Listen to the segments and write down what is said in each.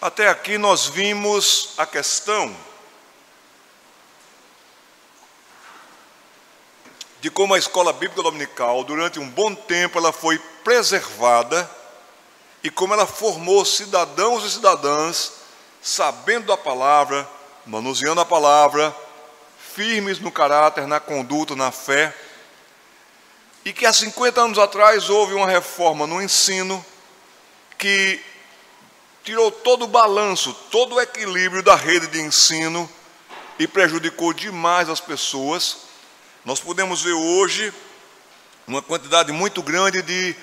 Até aqui nós vimos a questão de como a escola bíblica dominical, durante um bom tempo, ela foi preservada e como ela formou cidadãos e cidadãs sabendo da palavra, manuseando a palavra, firmes no caráter, na conduta, na fé, e que há 50 anos atrás houve uma reforma no ensino que tirou todo o balanço, todo o equilíbrio da rede de ensino e prejudicou demais as pessoas. Nós podemos ver hoje uma quantidade muito grande de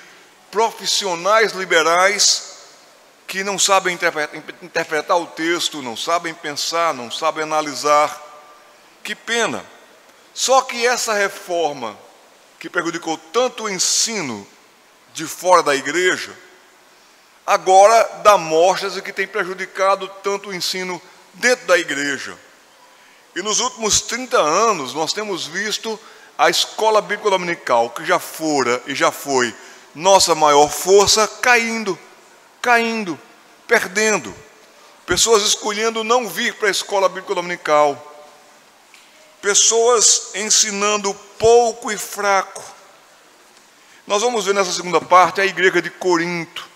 profissionais liberais que não sabem interpretar o texto, não sabem pensar, não sabem analisar. Que pena! Só que essa reforma, que prejudicou tanto o ensino de fora da igreja, agora dá mostras de que tem prejudicado tanto o ensino dentro da igreja. E nos últimos 30 anos nós temos visto a escola bíblica dominical, que já fora e já foi nossa maior força, caindo, perdendo. Pessoas escolhendo não vir para a escola bíblica dominical. Pessoas ensinando pouco e fraco. Nós vamos ver nessa segunda parte a igreja de Corinto,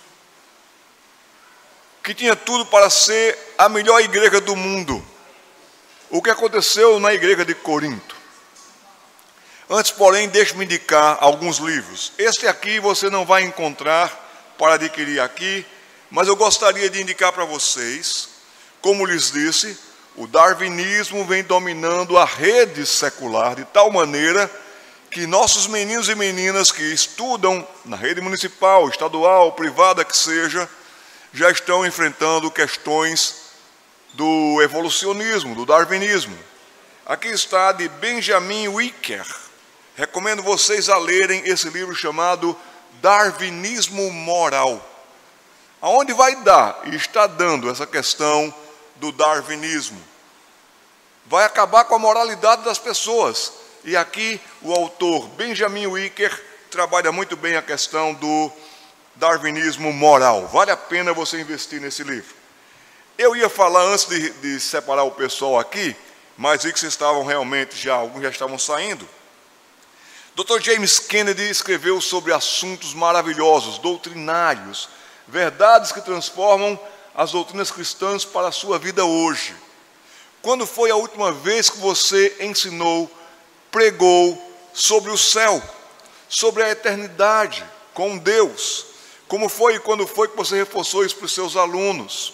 que tinha tudo para ser a melhor igreja do mundo. O que aconteceu na igreja de Corinto? Antes, porém, deixe-me indicar alguns livros. Este aqui você não vai encontrar para adquirir aqui, mas eu gostaria de indicar para vocês, como lhes disse, o darwinismo vem dominando a rede secular de tal maneira que nossos meninos e meninas que estudam na rede municipal, estadual, privada que seja, já estão enfrentando questões do evolucionismo, do darwinismo. Aqui está de Benjamin Wicker. Recomendo vocês a lerem esse livro chamado Darwinismo Moral. Aonde vai dar e está dando essa questão do darwinismo? Vai acabar com a moralidade das pessoas. E aqui o autor Benjamin Wicker trabalha muito bem a questão do darwinismo moral. Vale a pena você investir nesse livro. Eu ia falar antes de separar o pessoal aqui, mas vi que vocês estavam realmente alguns já estavam saindo. Dr. James Kennedy escreveu sobre assuntos maravilhosos, doutrinários, verdades que transformam as doutrinas cristãs para a sua vida hoje. Quando foi a última vez que você ensinou, pregou sobre o céu, sobre a eternidade com Deus? Como foi e quando foi que você reforçou isso para os seus alunos?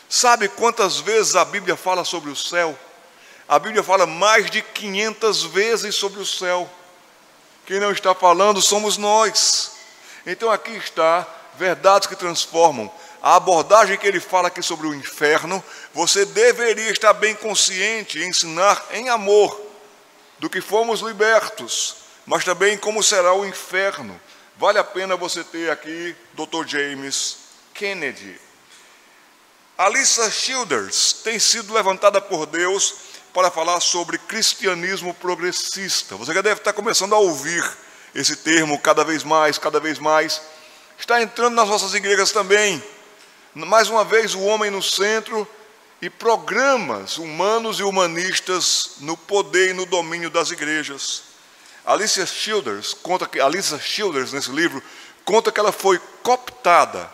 Sabe quantas vezes a Bíblia fala sobre o céu? A Bíblia fala mais de 500 vezes sobre o céu. Quem não está falando somos nós. Então aqui está verdades que transformam. A abordagem que ele fala aqui sobre o inferno, você deveria estar bem consciente e ensinar em amor do que fomos libertos, mas também como será o inferno. Vale a pena você ter aqui Dr. James Kennedy. Alyssa Childers tem sido levantada por Deus para falar sobre cristianismo progressista. Você já deve estar começando a ouvir esse termo cada vez mais. Está entrando nas nossas igrejas também. Mais uma vez, o homem no centro e programas humanos e humanistas no poder e no domínio das igrejas. Alyssa Childers, nesse livro, conta que ela foi cooptada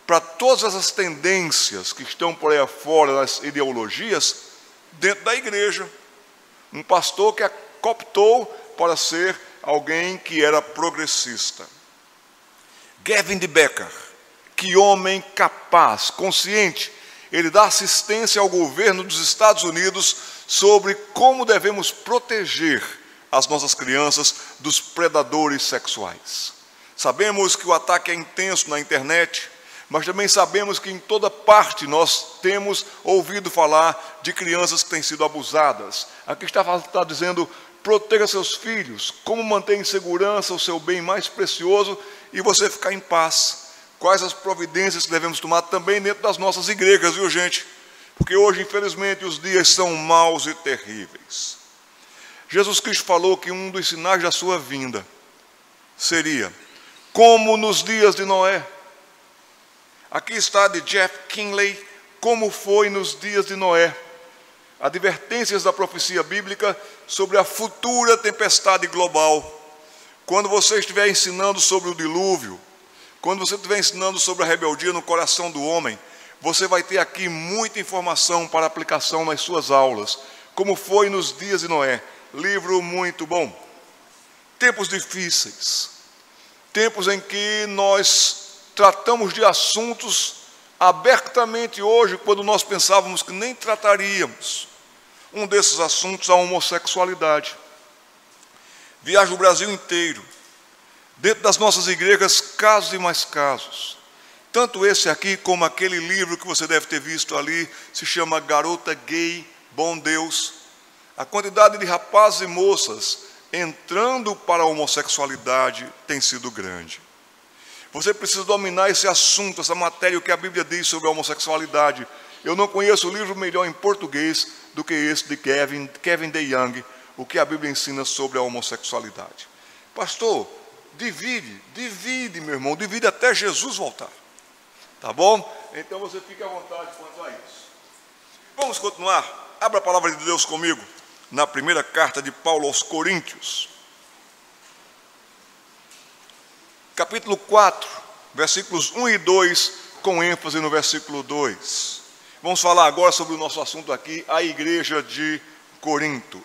para todas essas tendências que estão por aí afora, nas ideologias, dentro da igreja. Um pastor que a cooptou para ser alguém que era progressista. Gavin de Becker, que homem capaz, consciente, ele dá assistência ao governo dos Estados Unidos sobre como devemos proteger as nossas crianças dos predadores sexuais. Sabemos que o ataque é intenso na internet, mas também sabemos que em toda parte nós temos ouvido falar de crianças que têm sido abusadas. Aqui está dizendo, proteja seus filhos, como manter em segurança o seu bem mais precioso e você ficar em paz. Quais as providências que devemos tomar também dentro das nossas igrejas, viu gente? Porque hoje, infelizmente, os dias são maus e terríveis. Jesus Cristo falou que um dos sinais da sua vinda seria como nos dias de Noé. Aqui está de Jeff Kinley, como foi nos dias de Noé. Advertências da profecia bíblica sobre a futura tempestade global. Quando você estiver ensinando sobre o dilúvio, quando você estiver ensinando sobre a rebeldia no coração do homem, você vai ter aqui muita informação para aplicação nas suas aulas, como foi nos dias de Noé. Livro muito bom. Tempos difíceis, tempos em que nós tratamos de assuntos abertamente hoje, quando nós pensávamos que nem trataríamos. Um desses assuntos é a homossexualidade. Viajo o Brasil inteiro, dentro das nossas igrejas, casos e mais casos. Tanto esse aqui como aquele livro que você deve ter visto ali, se chama Garota Gay, Bom Deus. A quantidade de rapazes e moças entrando para a homossexualidade tem sido grande. Você precisa dominar esse assunto, essa matéria, o que a Bíblia diz sobre a homossexualidade. Eu não conheço livro melhor em português do que esse de Kevin DeYoung, o que a Bíblia ensina sobre a homossexualidade. Pastor, divide, meu irmão, divide até Jesus voltar. Tá bom? Então você fica à vontade quanto a isso. Vamos continuar? Abra a palavra de Deus comigo, na primeira carta de Paulo aos Coríntios. Capítulo 4, versículos 1 e 2, com ênfase no versículo 2. Vamos falar agora sobre o nosso assunto aqui, a igreja de Corinto.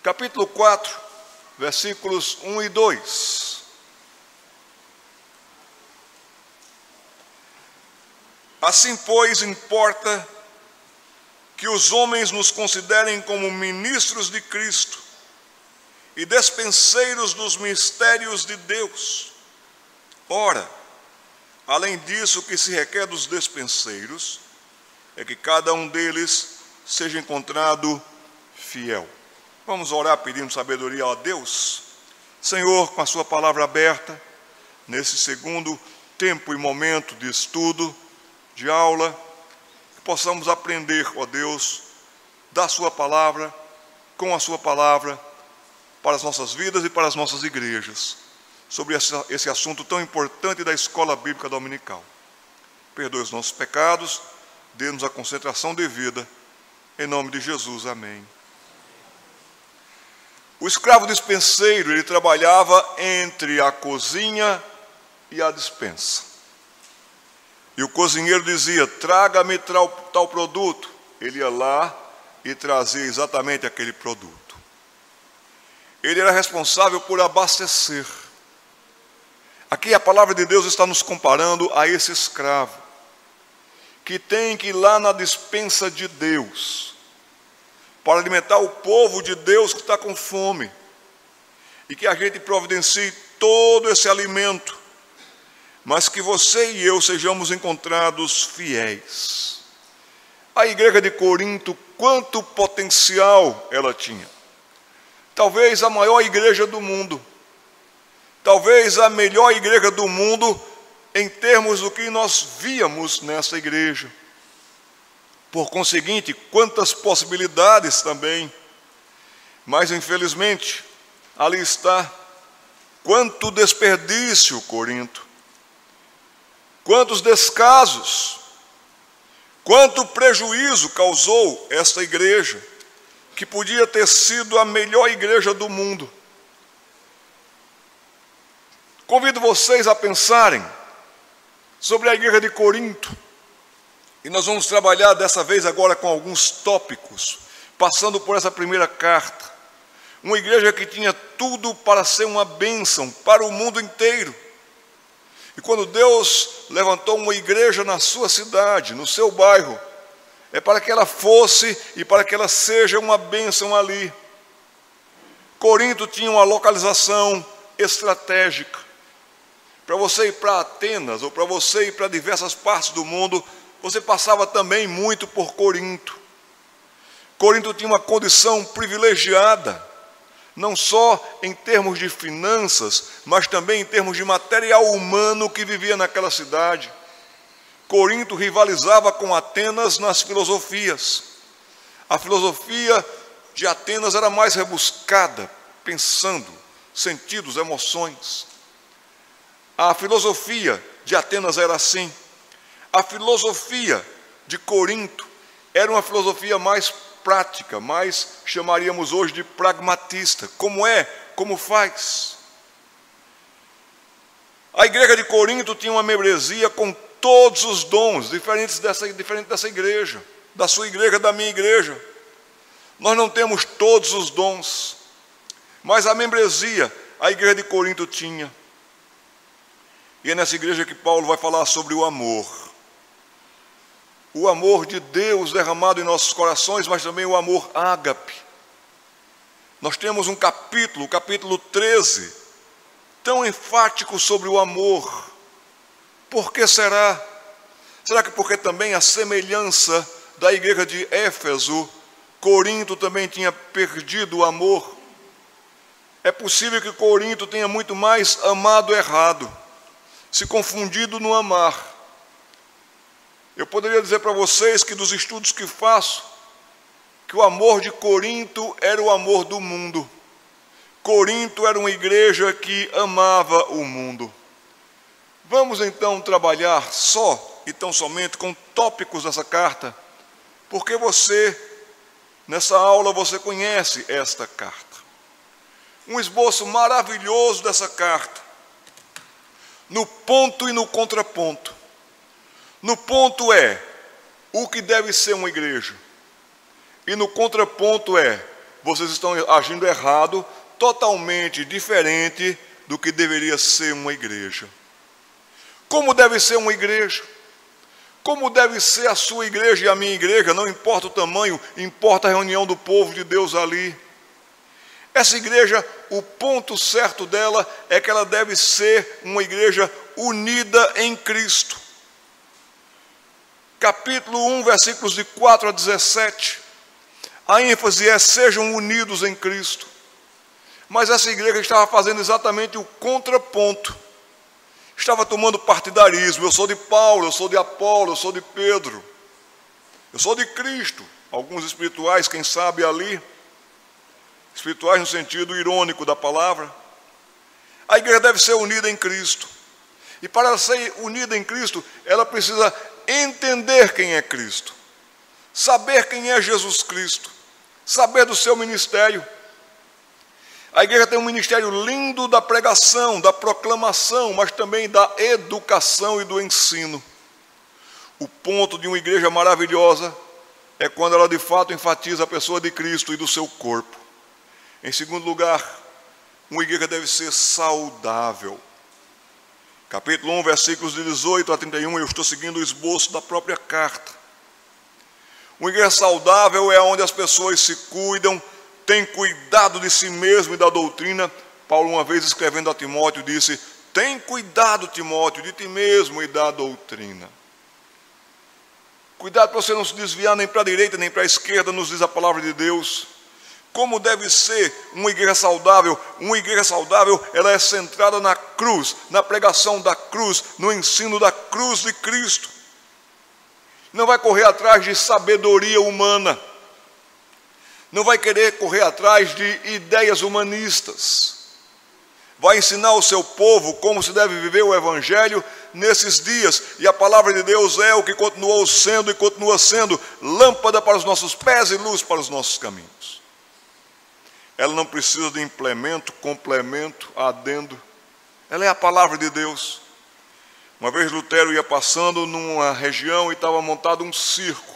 Capítulo 4, versículos 1 e 2. Assim, pois, importa que os homens nos considerem como ministros de Cristo e despenseiros dos mistérios de Deus. Ora, além disso, o que se requer dos despenseiros é que cada um deles seja encontrado fiel. Vamos orar pedindo sabedoria a Deus. Senhor, com a sua palavra aberta, nesse segundo tempo e momento de estudo, de aula, que possamos aprender, ó Deus, da sua palavra, com a sua palavra, para as nossas vidas e para as nossas igrejas, sobre esse assunto tão importante da escola bíblica dominical. Perdoe os nossos pecados, dê-nos a concentração devida, em nome de Jesus, amém. O escravo despenseiro, ele trabalhava entre a cozinha e a despensa. E o cozinheiro dizia, traga-me tal produto. Ele ia lá e trazia exatamente aquele produto. Ele era responsável por abastecer. Aqui a palavra de Deus está nos comparando a esse escravo, que tem que ir lá na despensa de Deus, para alimentar o povo de Deus que está com fome, e que a gente providencie todo esse alimento, mas que você e eu sejamos encontrados fiéis. A igreja de Corinto, quanto potencial ela tinha. Talvez a maior igreja do mundo, talvez a melhor igreja do mundo em termos do que nós víamos nessa igreja. Por conseguinte, quantas possibilidades também, mas infelizmente, ali está, quanto desperdício, Corinto, quantos descasos, quanto prejuízo causou esta igreja, que podia ter sido a melhor igreja do mundo. Convido vocês a pensarem sobre a igreja de Corinto, e nós vamos trabalhar dessa vez agora com alguns tópicos, passando por essa primeira carta. Uma igreja que tinha tudo para ser uma bênção para o mundo inteiro. E quando Deus levantou uma igreja na sua cidade, no seu bairro, é para que ela fosse e para que ela seja uma bênção ali. Corinto tinha uma localização estratégica. Para você ir para Atenas, ou para você ir para diversas partes do mundo, você passava também muito por Corinto. Corinto tinha uma condição privilegiada, não só em termos de finanças, mas também em termos de material humano que vivia naquela cidade. Corinto rivalizava com Atenas nas filosofias. A filosofia de Atenas era mais rebuscada, pensando, sentidos, emoções. A filosofia de Atenas era assim. A filosofia de Corinto era uma filosofia mais prática, mais chamaríamos hoje de pragmatista. Como é? Como faz? A igreja de Corinto tinha uma membresia com todos os dons, diferente dessa igreja, da sua igreja, da minha igreja. Nós não temos todos os dons, mas a membresia, a igreja de Corinto tinha. E é nessa igreja que Paulo vai falar sobre o amor. O amor de Deus derramado em nossos corações, mas também o amor ágape. Nós temos um capítulo, o capítulo 13, tão enfático sobre o amor. Por que será? Será que porque também a semelhança da igreja de Éfeso, Corinto também tinha perdido o amor? É possível que Corinto tenha muito mais amado errado, se confundido no amar. Eu poderia dizer para vocês que dos estudos que faço, que o amor de Corinto era o amor do mundo. Corinto era uma igreja que amava o mundo. Vamos então trabalhar só e tão somente com tópicos dessa carta, porque nessa aula você conhece esta carta. Um esboço maravilhoso dessa carta, no ponto e no contraponto. No ponto é o que deve ser uma igreja, e no contraponto é, vocês estão agindo errado, totalmente diferente do que deveria ser uma igreja. Como deve ser uma igreja? Como deve ser a sua igreja e a minha igreja? Não importa o tamanho, importa a reunião do povo de Deus ali. Essa igreja, o ponto certo dela é que ela deve ser uma igreja unida em Cristo. Capítulo 1, versículos de 4 a 17. A ênfase é: sejam unidos em Cristo. Mas essa igreja estava fazendo exatamente o contraponto. Estava tomando partidarismo. Eu sou de Paulo, eu sou de Apolo, eu sou de Pedro. Eu sou de Cristo. Alguns espirituais, quem sabe ali. Espirituais no sentido irônico da palavra. A igreja deve ser unida em Cristo. E para ela ser unida em Cristo, ela precisa entender quem é Cristo. Saber quem é Jesus Cristo. Saber do seu ministério. A igreja tem um ministério lindo da pregação, da proclamação, mas também da educação e do ensino. O ponto de uma igreja maravilhosa é quando ela de fato enfatiza a pessoa de Cristo e do seu corpo. Em segundo lugar, uma igreja deve ser saudável. Capítulo 1, versículos de 18 a 31, eu estou seguindo o esboço da própria carta. Uma igreja saudável é onde as pessoas se cuidam, têm cuidado de si mesmo e da doutrina. Paulo, uma vez escrevendo a Timóteo, disse: tem cuidado, Timóteo, de ti mesmo e da doutrina. Cuidado para você não se desviar nem para a direita nem para a esquerda, nos diz a palavra de Deus. Como deve ser uma igreja saudável? Uma igreja saudável, ela é centrada na cruz, na pregação da cruz, no ensino da cruz de Cristo. Não vai correr atrás de sabedoria humana. Não vai querer correr atrás de ideias humanistas. Vai ensinar o seu povo como se deve viver o Evangelho nesses dias. E a palavra de Deus é o que continuou sendo e continua sendo lâmpada para os nossos pés e luz para os nossos caminhos. Ela não precisa de implemento, complemento, adendo. Ela é a palavra de Deus. Uma vez Lutero ia passando numa região e estava montado um circo.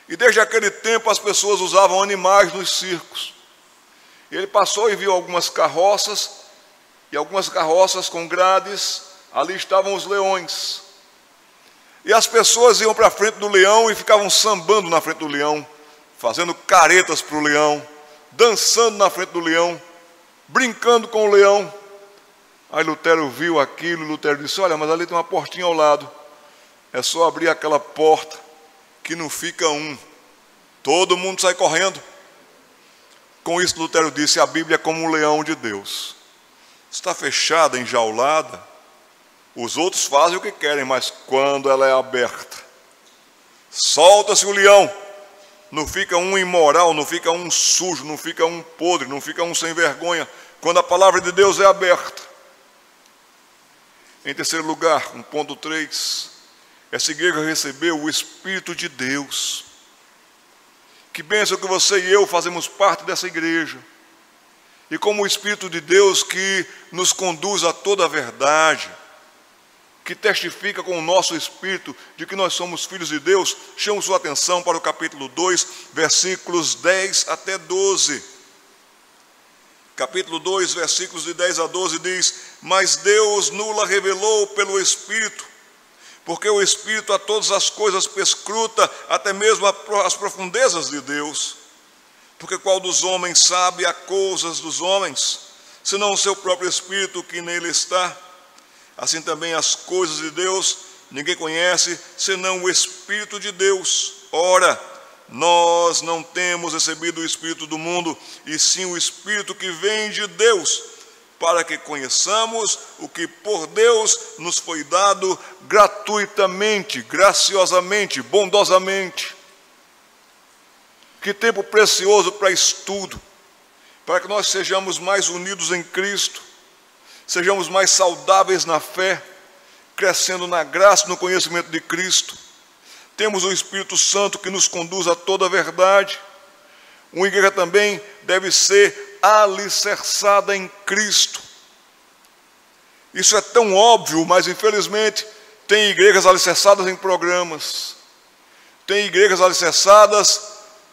E desde aquele tempo as pessoas usavam animais nos circos. E ele passou e viu algumas carroças, e algumas carroças com grades, ali estavam os leões. E as pessoas iam para a frente do leão e ficavam sambando na frente do leão, fazendo caretas para o leão, dançando na frente do leão, brincando com o leão. Aí Lutero viu aquilo, Lutero disse: olha, mas ali tem uma portinha ao lado, é só abrir aquela porta, que não fica um, todo mundo sai correndo. Com isso Lutero disse: a Bíblia é como um leão de Deus, está fechada, enjaulada, os outros fazem o que querem, mas quando ela é aberta, solta-se o leão, não fica um imoral, não fica um sujo, não fica um podre, não fica um sem vergonha, quando a palavra de Deus é aberta. Em terceiro lugar, um ponto 3, essa igreja recebeu o Espírito de Deus. Que bênção que você e eu fazemos parte dessa igreja. E como o Espírito de Deus que nos conduz a toda a verdade, que testifica com o nosso espírito de que nós somos filhos de Deus, chamo sua atenção para o capítulo 2, versículos 10 até 12. Capítulo 2, versículos de 10 a 12 diz: mas Deus nula revelou pelo Espírito, porque o Espírito a todas as coisas perscruta, até mesmo as profundezas de Deus. Porque qual dos homens sabe as coisas dos homens, senão o seu próprio Espírito que nele está? Assim também as coisas de Deus ninguém conhece, senão o Espírito de Deus. Ora, nós não temos recebido o Espírito do mundo, e sim o Espírito que vem de Deus, para que conheçamos o que por Deus nos foi dado gratuitamente, graciosamente, bondosamente. Que tempo precioso para estudo, para que nós sejamos mais unidos em Cristo, sejamos mais saudáveis na fé, crescendo na graça e no conhecimento de Cristo. Temos o Espírito Santo que nos conduz a toda a verdade. Uma igreja também deve ser alicerçada em Cristo. Isso é tão óbvio, mas infelizmente tem igrejas alicerçadas em programas, tem igrejas alicerçadas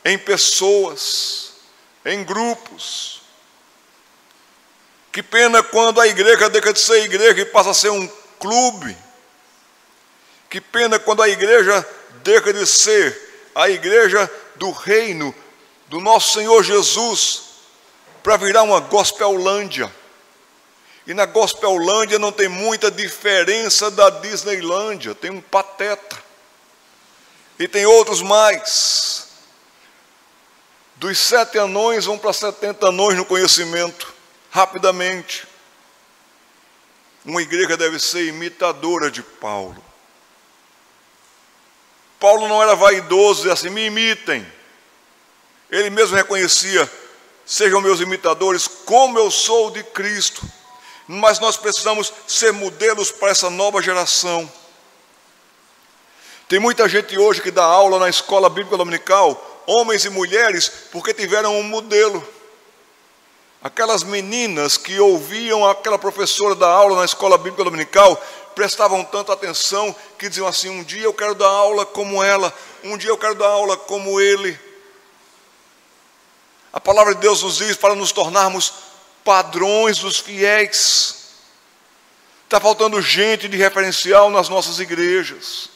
em pessoas, em grupos. Que pena quando a igreja deixa de ser igreja e passa a ser um clube. Que pena quando a igreja deixa de ser a igreja do reino do nosso Senhor Jesus para virar uma gospelândia. E na gospelândia não tem muita diferença da Disneylândia. Tem um Pateta e tem outros mais. Dos 7 anões vão para 70 anões no conhecimento, rapidamente. Uma igreja deve ser imitadora de Paulo. Paulo não era vaidoso, dizia assim: me imitem. Ele mesmo reconhecia: sejam meus imitadores, como eu sou de Cristo. Mas nós precisamos ser modelos para essa nova geração. Tem muita gente hoje que dá aula na escola bíblica dominical, homens e mulheres, porque tiveram um modelo. Aquelas meninas que ouviam aquela professora dar aula na escola bíblica dominical, prestavam tanta atenção que diziam assim: um dia eu quero dar aula como ela, um dia eu quero dar aula como ele. A palavra de Deus nos diz para nos tornarmos padrões dos fiéis. Está faltando gente de referencial nas nossas igrejas,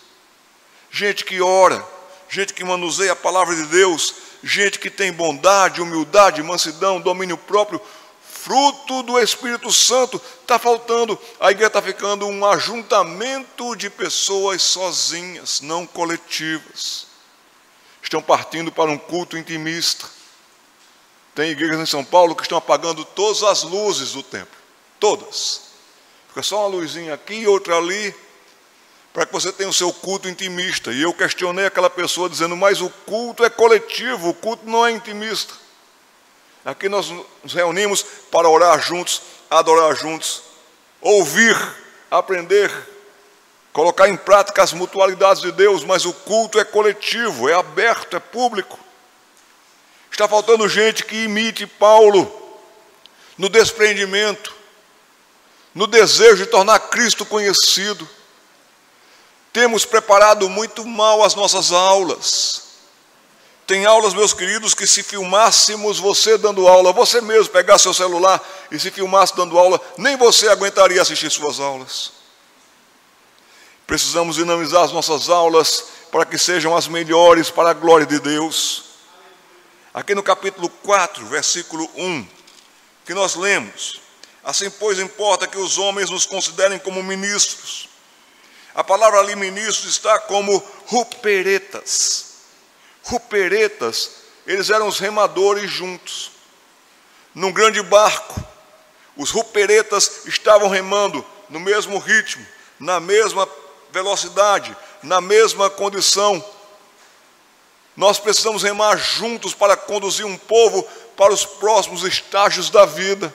gente que ora, gente que manuseia a palavra de Deus, gente que tem bondade, humildade, mansidão, domínio próprio, fruto do Espírito Santo. Está faltando. A igreja está ficando um ajuntamento de pessoas sozinhas, não coletivas. Estão partindo para um culto intimista. Tem igrejas em São Paulo que estão apagando todas as luzes do templo, todas. Fica só uma luzinha aqui e outra ali, para que você tenha o seu culto intimista. E eu questionei aquela pessoa dizendo: mas o culto é coletivo, o culto não é intimista. Aqui nós nos reunimos para orar juntos, adorar juntos, ouvir, aprender, colocar em prática as mutualidades de Deus, mas o culto é coletivo, é aberto, é público. Está faltando gente que imite Paulo no desprendimento, no desejo de tornar Cristo conhecido. Temos preparado muito mal as nossas aulas. Tem aulas, meus queridos, que se filmássemos você dando aula, você mesmo pegar seu celular e se filmasse dando aula, nem você aguentaria assistir suas aulas. Precisamos dinamizar as nossas aulas para que sejam as melhores para a glória de Deus. Aqui no capítulo 4, versículo 1, que nós lemos: assim, pois, importa que os homens nos considerem como ministros. A palavra ali, ministros, está como ruperetas. Ruperetas, eles eram os remadores juntos. Num grande barco, os ruperetas estavam remando no mesmo ritmo, na mesma velocidade, na mesma condição. Nós precisamos remar juntos para conduzir um povo para os próximos estágios da vida.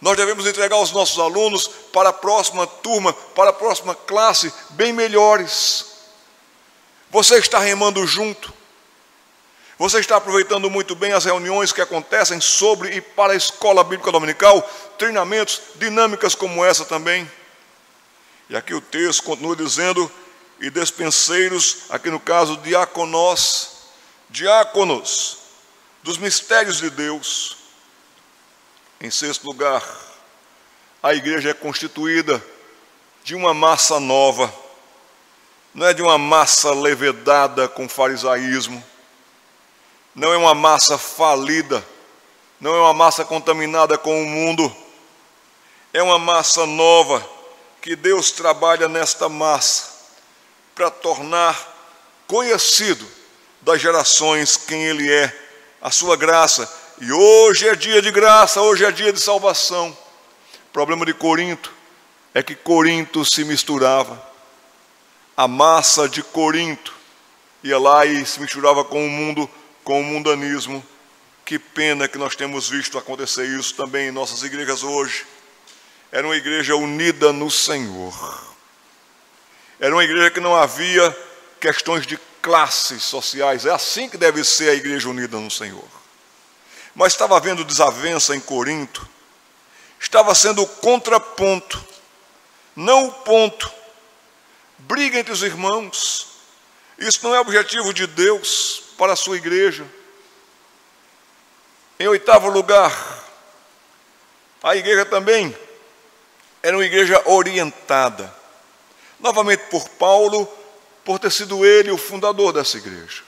Nós devemos entregar os nossos alunos para a próxima turma, para a próxima classe, bem melhores. Você está remando junto. Você está aproveitando muito bem as reuniões que acontecem sobre e para a Escola Bíblica Dominical, treinamentos, dinâmicas como essa também. E aqui o texto continua dizendo, e despenseiros, aqui no caso diáconos, dos mistérios de Deus. Em sexto lugar, a igreja é constituída de uma massa nova, não é de uma massa levedada com farisaísmo, não é uma massa falida, não é uma massa contaminada com o mundo, é uma massa nova que Deus trabalha nesta massa para tornar conhecido das gerações quem Ele é, a sua graça. E hoje é dia de graça, hoje é dia de salvação. O problema de Corinto é que Corinto se misturava. A massa de Corinto ia lá e se misturava com o mundo, com o mundanismo. Que pena que nós temos visto acontecer isso também em nossas igrejas hoje. Era uma igreja unida no Senhor. Era uma igreja que não havia questões de classes sociais. É assim que deve ser a igreja unida no Senhor. Mas estava havendo desavença em Corinto. Estava sendo o contraponto, não o ponto. Briga entre os irmãos. Isso não é objetivo de Deus para a sua igreja. Em oitavo lugar, a igreja também era uma igreja orientada. Novamente por Paulo, por ter sido ele o fundador dessa igreja.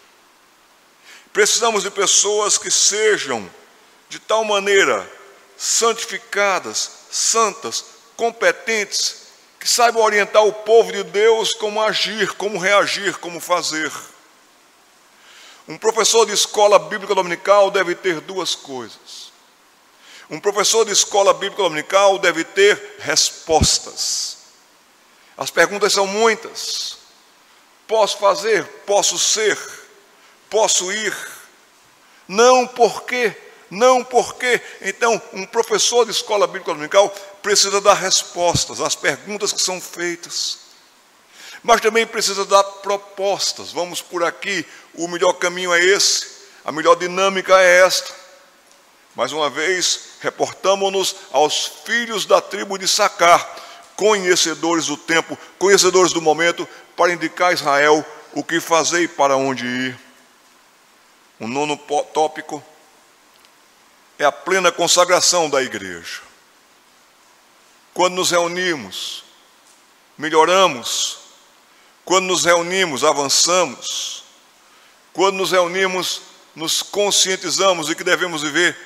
Precisamos de pessoas que sejam de tal maneira santificadas, santas, competentes, que saibam orientar o povo de Deus como agir, como reagir, como fazer. Um professor de escola bíblica dominical deve ter duas coisas. Um professor de escola bíblica dominical deve ter respostas. As perguntas são muitas. Posso fazer? Posso ser? Posso ir? Não, por quê? Não, por quê? Então, um professor de escola bíblica dominical precisa dar respostas às perguntas que são feitas. Mas também precisa dar propostas. Vamos por aqui, o melhor caminho é esse, a melhor dinâmica é esta. Mais uma vez, reportamos-nos aos filhos da tribo de Sacar, conhecedores do tempo, conhecedores do momento, para indicar a Israel o que fazer e para onde ir. O nono tópico é a plena consagração da igreja. Quando nos reunimos, melhoramos. Quando nos reunimos, avançamos. Quando nos reunimos, nos conscientizamos de que devemos viver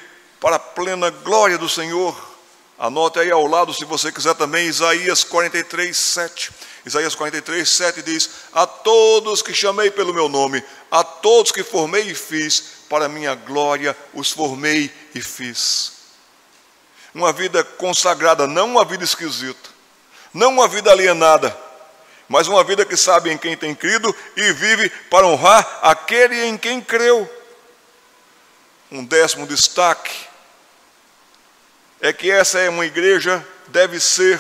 para a plena glória do Senhor. Anote aí ao lado, se você quiser também, Isaías 43, 7. Isaías 43, 7 diz: a todos que chamei pelo meu nome, a todos que formei e fiz, para minha glória os formei e fiz. Uma vida consagrada, não uma vida esquisita, não uma vida alienada, mas uma vida que sabe em quem tem crido e vive para honrar aquele em quem creu. Um décimo destaque é que essa é uma igreja, deve ser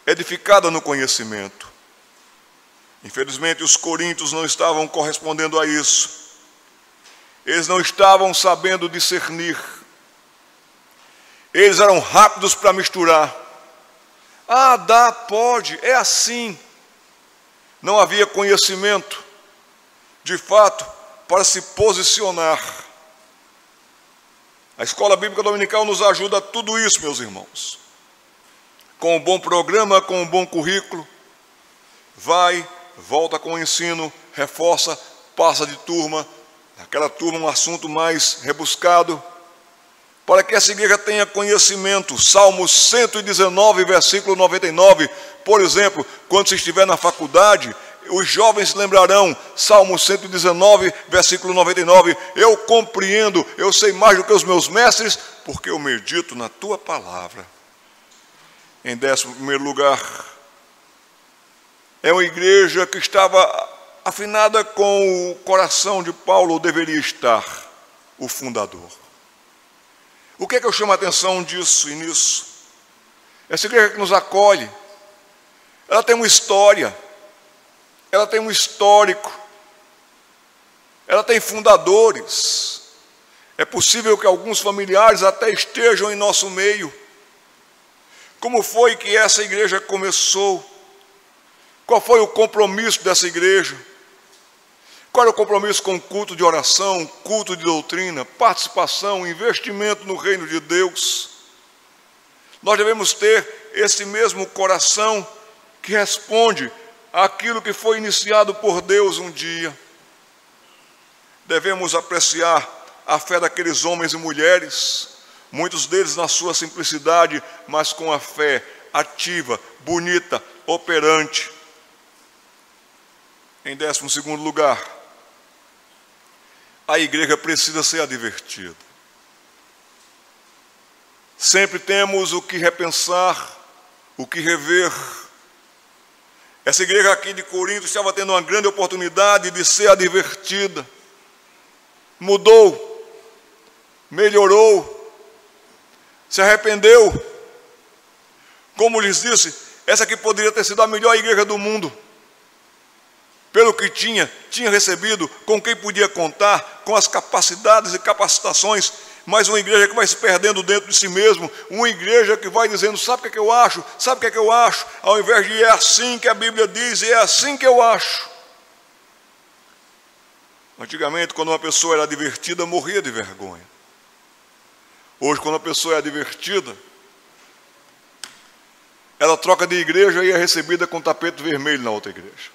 edificada no conhecimento. Infelizmente, os coríntios não estavam correspondendo a isso. Eles não estavam sabendo discernir. Eles eram rápidos para misturar. Ah, dá, pode, é assim. Não havia conhecimento, de fato, para se posicionar. A escola bíblica dominical nos ajuda a tudo isso, meus irmãos. Com um bom programa, com um bom currículo, vai, volta com o ensino, reforça, passa de turma, aquela turma um assunto mais rebuscado, para que essa igreja tenha conhecimento. Salmo 119, versículo 99, por exemplo, quando você estiver na faculdade, os jovens se lembrarão, Salmo 119, versículo 99, eu compreendo, eu sei mais do que os meus mestres, porque eu medito na tua palavra. Em 11º lugar, é uma igreja que estava afinada com o coração de Paulo, deveria estar, o fundador. O que é que eu chamo a atenção disso e nisso? Essa igreja que nos acolhe, ela tem uma história, ela tem um histórico, ela tem fundadores. É possível que alguns familiares até estejam em nosso meio. Como foi que essa igreja começou? Qual foi o compromisso dessa igreja? Qual era o compromisso com o culto de oração, culto de doutrina, participação, investimento no reino de Deus? Nós devemos ter esse mesmo coração que responde àquilo que foi iniciado por Deus um dia. Devemos apreciar a fé daqueles homens e mulheres, muitos deles na sua simplicidade, mas com a fé ativa, bonita, operante. Em 12º lugar, a igreja precisa ser advertida. Sempre temos o que repensar, o que rever. Essa igreja aqui de Corinto estava tendo uma grande oportunidade de ser advertida. Mudou, melhorou, se arrependeu. Como lhes disse, essa aqui poderia ter sido a melhor igreja do mundo. Pelo que tinha recebido, com quem podia contar, com as capacidades e capacitações, mas uma igreja que vai se perdendo dentro de si mesmo, uma igreja que vai dizendo, sabe o que é que eu acho? Sabe o que é que eu acho? Ao invés de é assim que a Bíblia diz, é assim que eu acho. Antigamente, quando uma pessoa era advertida, morria de vergonha. Hoje, quando a pessoa é advertida, ela troca de igreja e é recebida com tapete vermelho na outra igreja.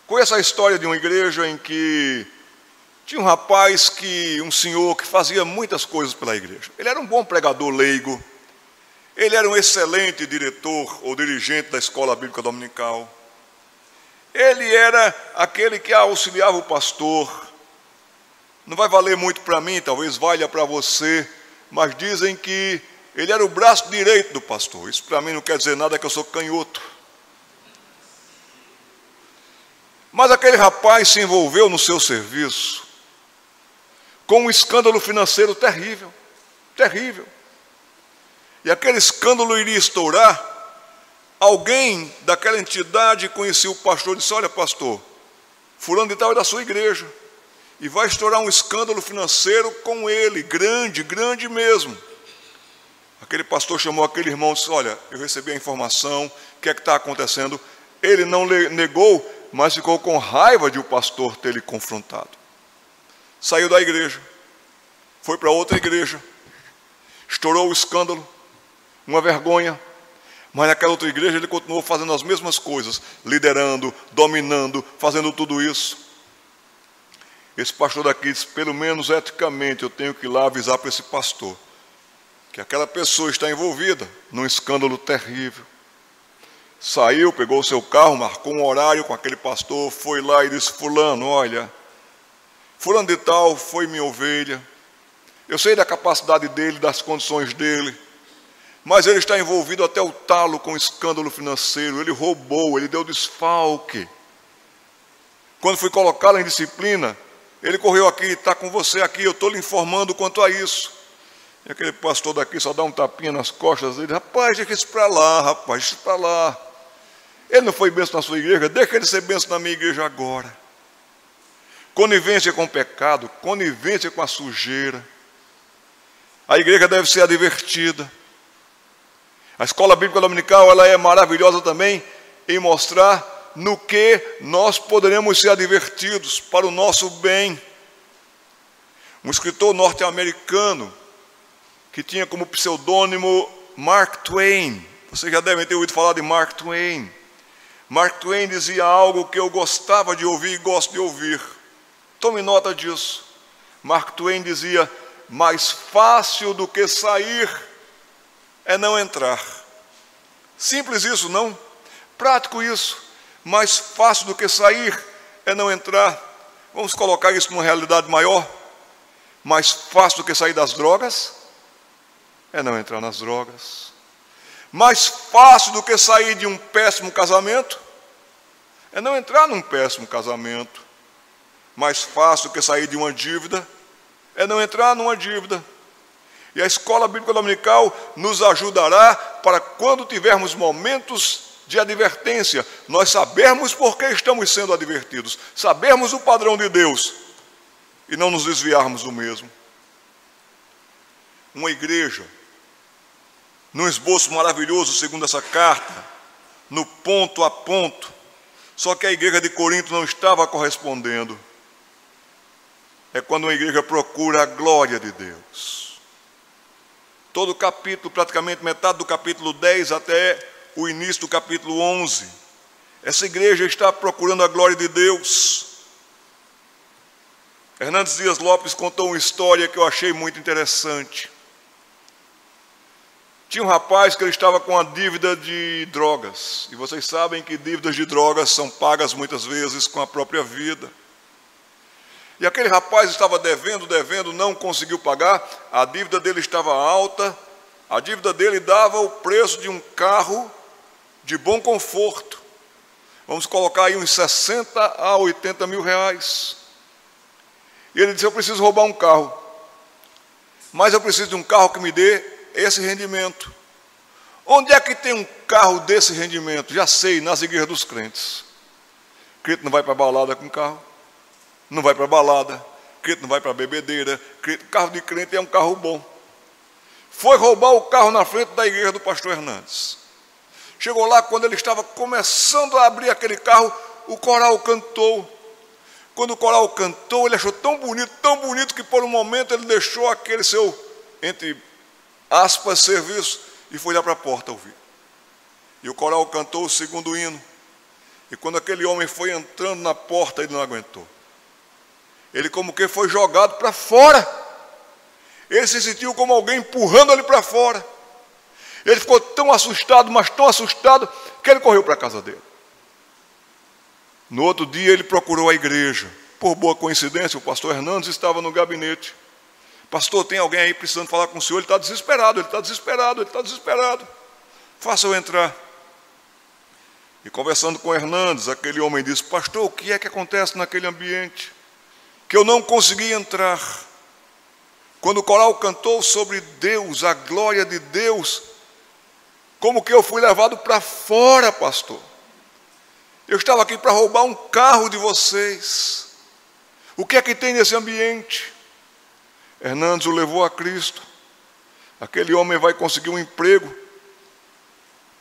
Conheço a história de uma igreja em que tinha um rapaz, um senhor que fazia muitas coisas pela igreja. Ele era um bom pregador leigo, ele era um excelente diretor ou dirigente da escola bíblica dominical. Ele era aquele que auxiliava o pastor. Não vai valer muito para mim, talvez valha para você, mas dizem que ele era o braço direito do pastor. Isso para mim não quer dizer nada, que eu sou canhoto. Mas aquele rapaz se envolveu no seu serviço com um escândalo financeiro terrível, terrível. E aquele escândalo iria estourar. Alguém daquela entidade conhecia o pastor e disse, olha pastor, fulano de tal é da sua igreja, e vai estourar um escândalo financeiro com ele, grande, grande mesmo. Aquele pastor chamou aquele irmão e disse, olha, eu recebi a informação, o que é que está acontecendo? Ele não negou, mas ficou com raiva de o pastor ter lhe confrontado. Saiu da igreja, foi para outra igreja, estourou o escândalo, uma vergonha, mas naquela outra igreja ele continuou fazendo as mesmas coisas, liderando, dominando, fazendo tudo isso. Esse pastor daqui disse, pelo menos eticamente eu tenho que ir lá avisar para esse pastor que aquela pessoa está envolvida num escândalo terrível. Saiu, pegou o seu carro, marcou um horário com aquele pastor, foi lá e disse, fulano, olha, fulano de tal foi minha ovelha, eu sei da capacidade dele, das condições dele, mas ele está envolvido até o talo com escândalo financeiro, ele roubou, ele deu desfalque. Quando fui colocá-lo em disciplina, ele correu aqui, está com você aqui, eu estou lhe informando quanto a isso. E aquele pastor daqui só dá um tapinha nas costas dele, rapaz, deixa isso para lá, rapaz, deixa isso para lá. Ele não foi bênção na sua igreja, deixa ele ser bênção na minha igreja agora. Conivência com o pecado, conivência com a sujeira. A igreja deve ser advertida. A escola bíblica dominical, ela é maravilhosa também em mostrar no que nós poderemos ser advertidos para o nosso bem. Um escritor norte-americano que tinha como pseudônimo Mark Twain. Vocês já devem ter ouvido falar de Mark Twain. Mark Twain dizia algo que eu gostava de ouvir e gosto de ouvir. Tome nota disso. Mark Twain dizia, mais fácil do que sair é não entrar. Simples isso, não? Prático isso. Mais fácil do que sair é não entrar. Vamos colocar isso numa realidade maior. Mais fácil do que sair das drogas é não entrar nas drogas. Mais fácil do que sair de um péssimo casamento é não entrar num péssimo casamento. Mais fácil do que sair de uma dívida é não entrar numa dívida. E a escola bíblica dominical nos ajudará para quando tivermos momentos de advertência, nós sabermos por que estamos sendo advertidos, sabermos o padrão de Deus e não nos desviarmos do mesmo. Uma igreja, num esboço maravilhoso, segundo essa carta, no ponto a ponto, só que a igreja de Corinto não estava correspondendo. É quando uma igreja procura a glória de Deus. Todo o capítulo, praticamente metade do capítulo 10 até o início do capítulo 11, essa igreja está procurando a glória de Deus. Hernandes Dias Lopes contou uma história que eu achei muito interessante. Tinha um rapaz que ele estava com uma dívida de drogas, e vocês sabem que dívidas de drogas são pagas muitas vezes com a própria vida. E aquele rapaz estava devendo, não conseguiu pagar, a dívida dele estava alta, a dívida dele dava o preço de um carro de bom conforto. Vamos colocar aí uns 60 a 80 mil reais. E ele disse: eu preciso roubar um carro, mas eu preciso de um carro que me dê esse rendimento. Onde é que tem um carro desse rendimento? Já sei, nas igrejas dos crentes. O crente não vai para balada com carro, não vai para balada, crente não vai para bebedeira, carro de crente é um carro bom. Foi roubar o carro na frente da igreja do pastor Hernandes. Chegou lá, quando ele estava começando a abrir aquele carro, o coral cantou. Quando o coral cantou, ele achou tão bonito, que por um momento ele deixou aquele seu, entre aspas, serviço, e foi lá para a porta ouvir. E o coral cantou o segundo hino. E quando aquele homem foi entrando na porta, ele não aguentou. Ele como que foi jogado para fora. Ele se sentiu como alguém empurrando ele para fora. Ele ficou tão assustado, mas tão assustado, que ele correu para a casa dele. No outro dia ele procurou a igreja. Por boa coincidência, o pastor Hernandes estava no gabinete. Pastor, tem alguém aí precisando falar com o senhor? Ele está desesperado. Faça eu entrar. E conversando com Hernandes, aquele homem disse: pastor, o que é que acontece naquele ambiente? Que eu não consegui entrar. Quando o coral cantou sobre Deus, a glória de Deus, como que eu fui levado para fora, pastor? Eu estava aqui para roubar um carro de vocês. O que é que tem nesse ambiente? Hernandes o levou a Cristo. Aquele homem vai conseguir um emprego.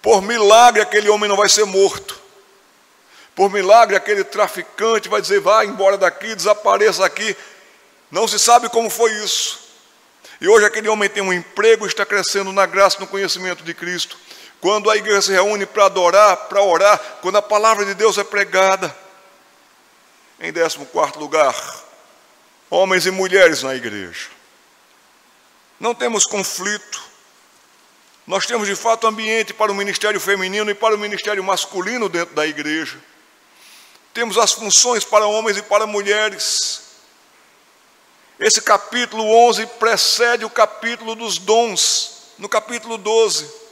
Por milagre, aquele homem não vai ser morto. Por milagre, aquele traficante vai dizer: vá embora daqui, desapareça aqui. Não se sabe como foi isso. E hoje aquele homem tem um emprego, está crescendo na graça e no conhecimento de Cristo. Quando a igreja se reúne para adorar, para orar, quando a palavra de Deus é pregada. Em 14º lugar, homens e mulheres na igreja. Não temos conflito. Nós temos de fato ambiente para o ministério feminino e para o ministério masculino dentro da igreja. Temos as funções para homens e para mulheres. Esse capítulo 11 precede o capítulo dos dons, no capítulo 12.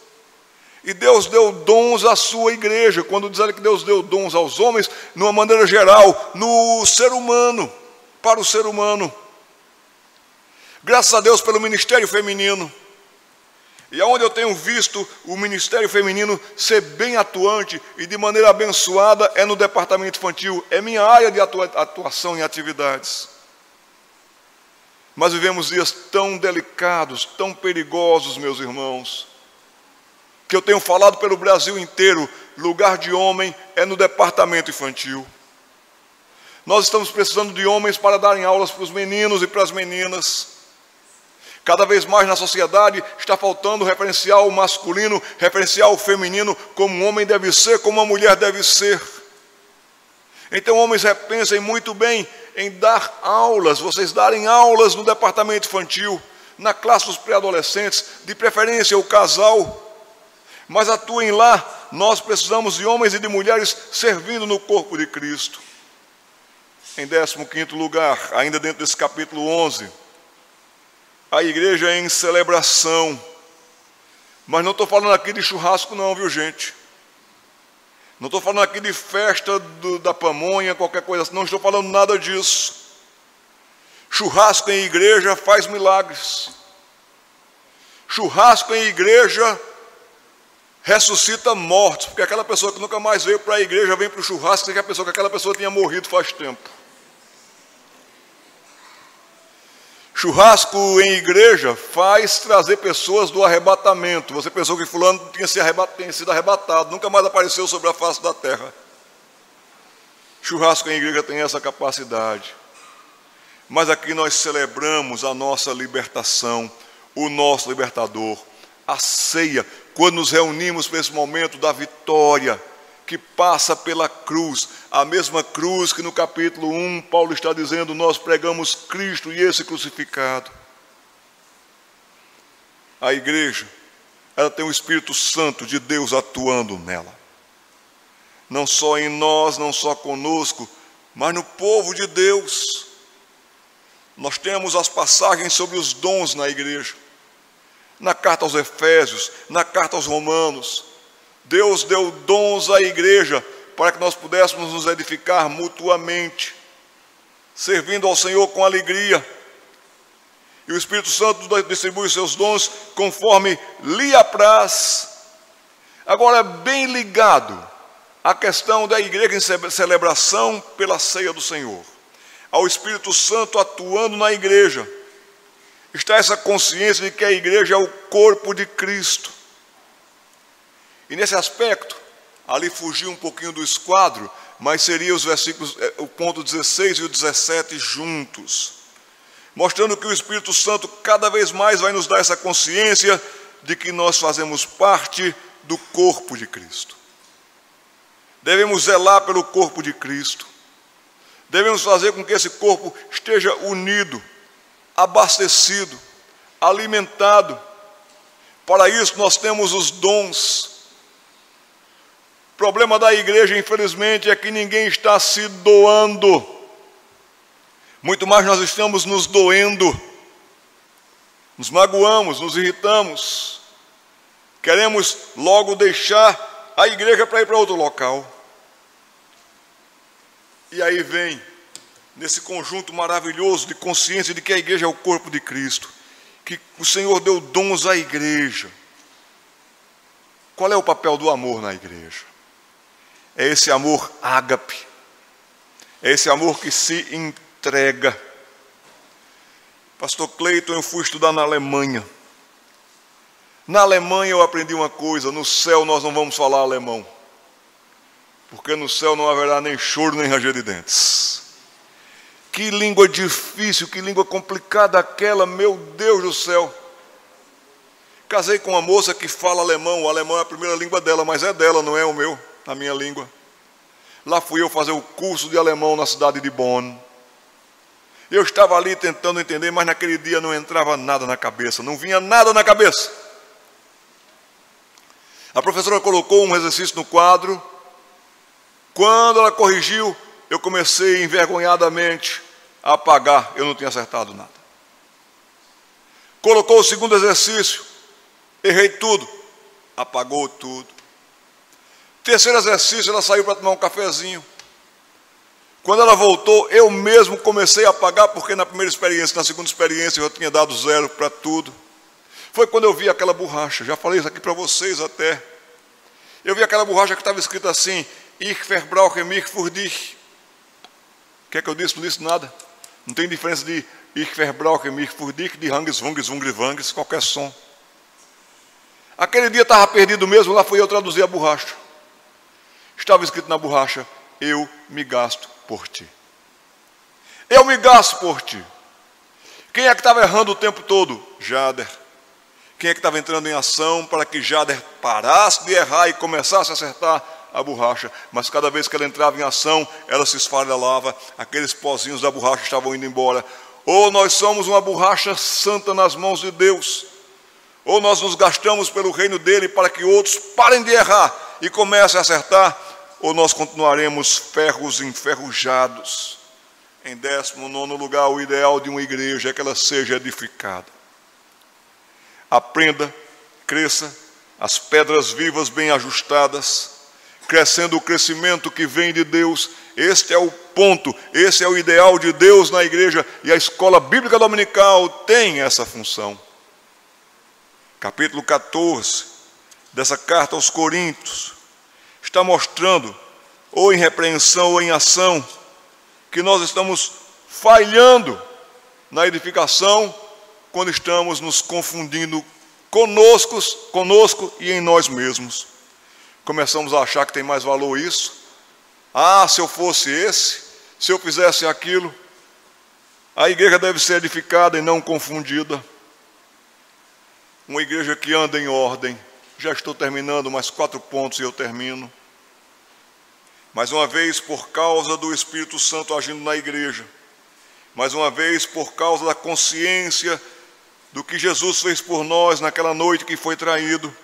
E Deus deu dons à sua igreja. Quando diz que Deus deu dons aos homens, de uma maneira geral, no ser humano, para o ser humano. Graças a Deus pelo ministério feminino. E aonde eu tenho visto o ministério feminino ser bem atuante e de maneira abençoada é no departamento infantil. É minha área de atuação em atividades. Mas vivemos dias tão delicados, tão perigosos, meus irmãos, que eu tenho falado pelo Brasil inteiro: lugar de homem é no departamento infantil. Nós estamos precisando de homens para darem aulas para os meninos e para as meninas. Cada vez mais na sociedade está faltando referencial masculino, referencial feminino, como um homem deve ser, como uma mulher deve ser. Então, homens, repensem muito bem em dar aulas, vocês darem aulas no departamento infantil, na classe dos pré-adolescentes, de preferência o casal. Mas atuem lá. Nós precisamos de homens e de mulheres servindo no corpo de Cristo. Em 15º lugar, ainda dentro desse capítulo 11, a igreja é em celebração. Mas não estou falando aqui de churrasco não, viu gente? Não estou falando aqui de festa da pamonha, qualquer coisa assim, não estou falando nada disso. Churrasco em igreja faz milagres. Churrasco em igreja ressuscita mortos, porque aquela pessoa que nunca mais veio para a igreja vem para o churrasco, que aquela pessoa tinha morrido faz tempo. Churrasco em igreja faz trazer pessoas do arrebatamento. Você pensou que fulano tinha sido arrebatado, nunca mais apareceu sobre a face da terra. Churrasco em igreja tem essa capacidade. Mas aqui nós celebramos a nossa libertação, o nosso libertador, a ceia, quando nos reunimos para esse momento da vitória, que passa pela cruz, a mesma cruz que no capítulo 1, Paulo está dizendo, nós pregamos Cristo e esse crucificado. A igreja, ela tem o Espírito Santo de Deus atuando nela. Não só em nós, não só conosco, mas no povo de Deus. Nós temos as passagens sobre os dons na igreja. Na carta aos Efésios, na carta aos Romanos, Deus deu dons à igreja para que nós pudéssemos nos edificar mutuamente, servindo ao Senhor com alegria. E o Espírito Santo distribui os seus dons conforme lhe apraz. Agora, bem ligado à questão da igreja em celebração pela ceia do Senhor, ao Espírito Santo atuando na igreja, está essa consciência de que a igreja é o corpo de Cristo. E nesse aspecto, ali fugiu um pouquinho do esquadro, mas seria os versículos, o ponto 16 e o 17 juntos, mostrando que o Espírito Santo cada vez mais vai nos dar essa consciência de que nós fazemos parte do corpo de Cristo. Devemos zelar pelo corpo de Cristo. Devemos fazer com que esse corpo esteja unido, abastecido, alimentado. Para isso nós temos os dons. O problema da igreja, infelizmente, é que ninguém está se doando. Muito mais nós estamos nos doendo. Nos magoamos, nos irritamos. Queremos logo deixar a igreja para ir para outro local. E aí vem, nesse conjunto maravilhoso de consciência de que a igreja é o corpo de Cristo, que o Senhor deu dons à igreja. Qual é o papel do amor na igreja? É esse amor ágape, é esse amor que se entrega. Pastor Cleiton, eu fui estudar na Alemanha. Na Alemanha eu aprendi uma coisa: no céu nós não vamos falar alemão, porque no céu não haverá nem choro nem ranger de dentes. Que língua difícil, que língua complicada aquela, meu Deus do céu. Casei com uma moça que fala alemão, o alemão é a primeira língua dela, mas é dela, não é o meu, a minha língua. Lá fui eu fazer o curso de alemão na cidade de Bonn. Eu estava ali tentando entender, mas naquele dia não entrava nada na cabeça, não vinha nada na cabeça. A professora colocou um exercício no quadro. Quando ela corrigiu, eu comecei envergonhadamente a apagar, eu não tinha acertado nada. Colocou o segundo exercício, errei tudo, apagou tudo. Terceiro exercício, ela saiu para tomar um cafezinho. Quando ela voltou, eu mesmo comecei a apagar, porque na primeira experiência, na segunda experiência, eu já tinha dado 0 para tudo. Foi quando eu vi aquela borracha, já falei isso aqui para vocês até. Eu vi aquela borracha que estava escrita assim: Ich verbrauche mich für dich. O que é que eu disse? Não disse nada. Não tem diferença de Ich verbrauche mich für dich, de Hangs, Wungs, Wungrivangs, qualquer som. Aquele dia estava perdido mesmo, lá fui eu traduzir a borracha. Estava escrito na borracha: eu me gasto por ti. Eu me gasto por ti. Quem é que estava errando o tempo todo? Jader. Quem é que estava entrando em ação para que Jader parasse de errar e começasse a acertar a borracha? Mas cada vez que ela entrava em ação, ela se esfarelava, aqueles pozinhos da borracha estavam indo embora. Ou nós somos uma borracha santa nas mãos de Deus, ou nós nos gastamos pelo reino dele para que outros parem de errar e comecem a acertar, ou nós continuaremos ferros enferrujados. Em 19º lugar, o ideal de uma igreja é que ela seja edificada. Aprenda, cresça, as pedras vivas bem ajustadas, crescendo o crescimento que vem de Deus. Este é o ponto, esse é o ideal de Deus na igreja, e a escola bíblica dominical tem essa função. capítulo 14, dessa carta aos Coríntios, está mostrando, ou em repreensão ou em ação, que nós estamos falhando na edificação quando estamos nos confundindo conosco e em nós mesmos. Começamos a achar que tem mais valor isso. Ah, se eu fosse esse, se eu fizesse aquilo. A igreja deve ser edificada e não confundida. Uma igreja que anda em ordem. Já estou terminando, mais 4 pontos e eu termino. Mais uma vez, por causa do Espírito Santo agindo na igreja. Mais uma vez, por causa da consciência do que Jesus fez por nós naquela noite que foi traído.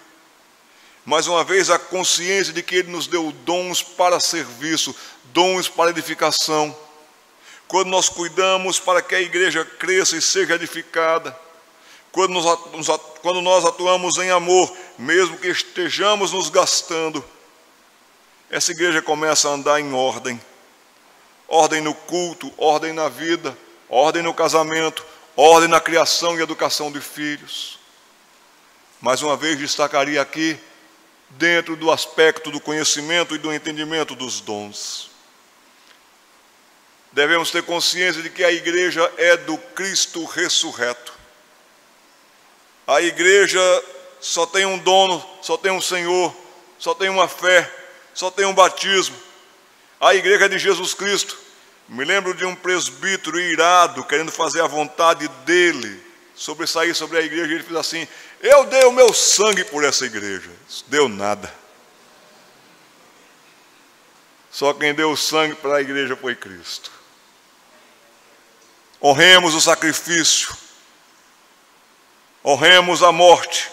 Mais uma vez, a consciência de que Ele nos deu dons para serviço, dons para edificação. Quando nós cuidamos para que a igreja cresça e seja edificada, quando nós atuamos em amor, mesmo que estejamos nos gastando, essa igreja começa a andar em ordem. Ordem no culto, ordem na vida, ordem no casamento, ordem na criação e educação de filhos. Mais uma vez destacaria aqui, dentro do aspecto do conhecimento e do entendimento dos dons. Devemos ter consciência de que a igreja é do Cristo ressurreto. A igreja só tem um dono, só tem um Senhor, só tem uma fé, só tem um batismo. A igreja é de Jesus Cristo. Me lembro de um presbítero irado, querendo fazer a vontade dele, sobressair sobre a igreja, e ele fez assim: eu dei o meu sangue por essa igreja. Isso deu nada. Só quem deu o sangue para a igreja foi Cristo. Honremos o sacrifício, honremos a morte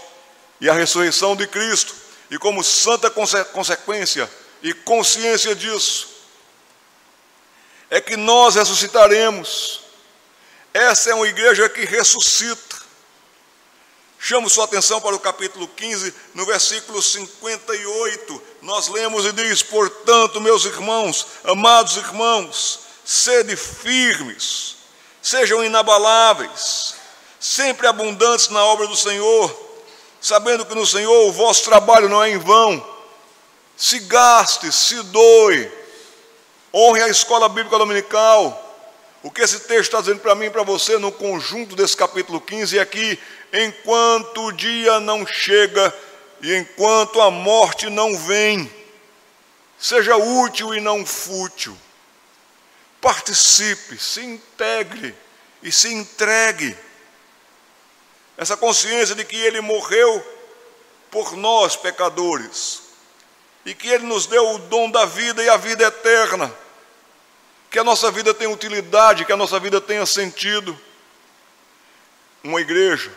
e a ressurreição de Cristo, e como santa consequência e consciência disso, é que nós ressuscitaremos. Essa é uma igreja que ressuscita. Chamo sua atenção para o capítulo 15, no versículo 58, nós lemos e diz: portanto, meus irmãos, amados irmãos, sede firmes, sejam inabaláveis, sempre abundantes na obra do Senhor, sabendo que no Senhor o vosso trabalho não é em vão. Se gaste, se doe, honre a escola bíblica dominical. O que esse texto está dizendo para mim e para você no conjunto desse capítulo 15 é que enquanto o dia não chega e enquanto a morte não vem, seja útil e não fútil. Participe, se integre e se entregue. Essa consciência de que Ele morreu por nós, pecadores, e que Ele nos deu o dom da vida e a vida eterna. Que a nossa vida tenha utilidade, que a nossa vida tenha sentido. Uma igreja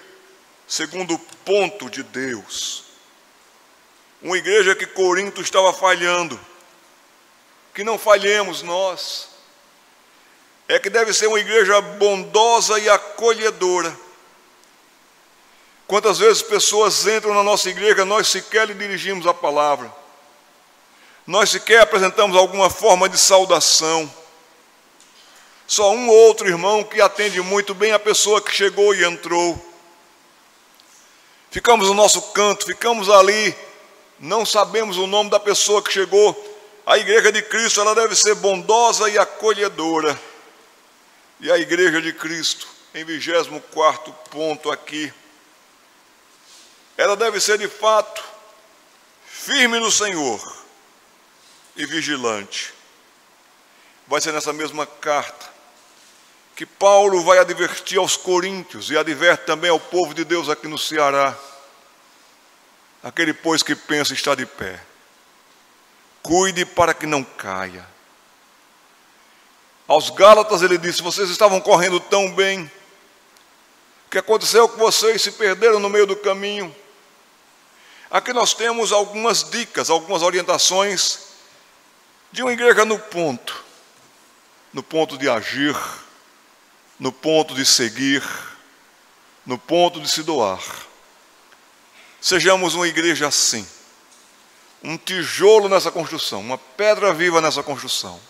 segundo o ponto de Deus. Uma igreja que Corinto estava falhando. Que não falhemos nós. É que deve ser uma igreja bondosa e acolhedora. Quantas vezes pessoas entram na nossa igreja, nós sequer lhe dirigimos a palavra. Nós sequer apresentamos alguma forma de saudação. Só um ou outro irmão que atende muito bem a pessoa que chegou e entrou. Ficamos no nosso canto, ficamos ali, não sabemos o nome da pessoa que chegou. A igreja de Cristo, ela deve ser bondosa e acolhedora. E a igreja de Cristo, em 24º ponto aqui, ela deve ser de fato firme no Senhor e vigilante. Vai ser nessa mesma carta que Paulo vai advertir aos coríntios e adverte também ao povo de Deus aqui no Ceará. Aquele, pois, que pensa estar de pé, cuide para que não caia. Aos Gálatas ele disse: vocês estavam correndo tão bem, o que aconteceu com vocês? Se perderam no meio do caminho. Aqui nós temos algumas dicas, algumas orientações de uma igreja no ponto de agir, no ponto de seguir, no ponto de se doar. Sejamos uma igreja assim, um tijolo nessa construção, uma pedra viva nessa construção.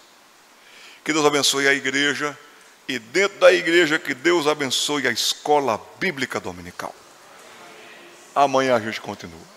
Que Deus abençoe a igreja e dentro da igreja que Deus abençoe a escola bíblica dominical. Amanhã a gente continua.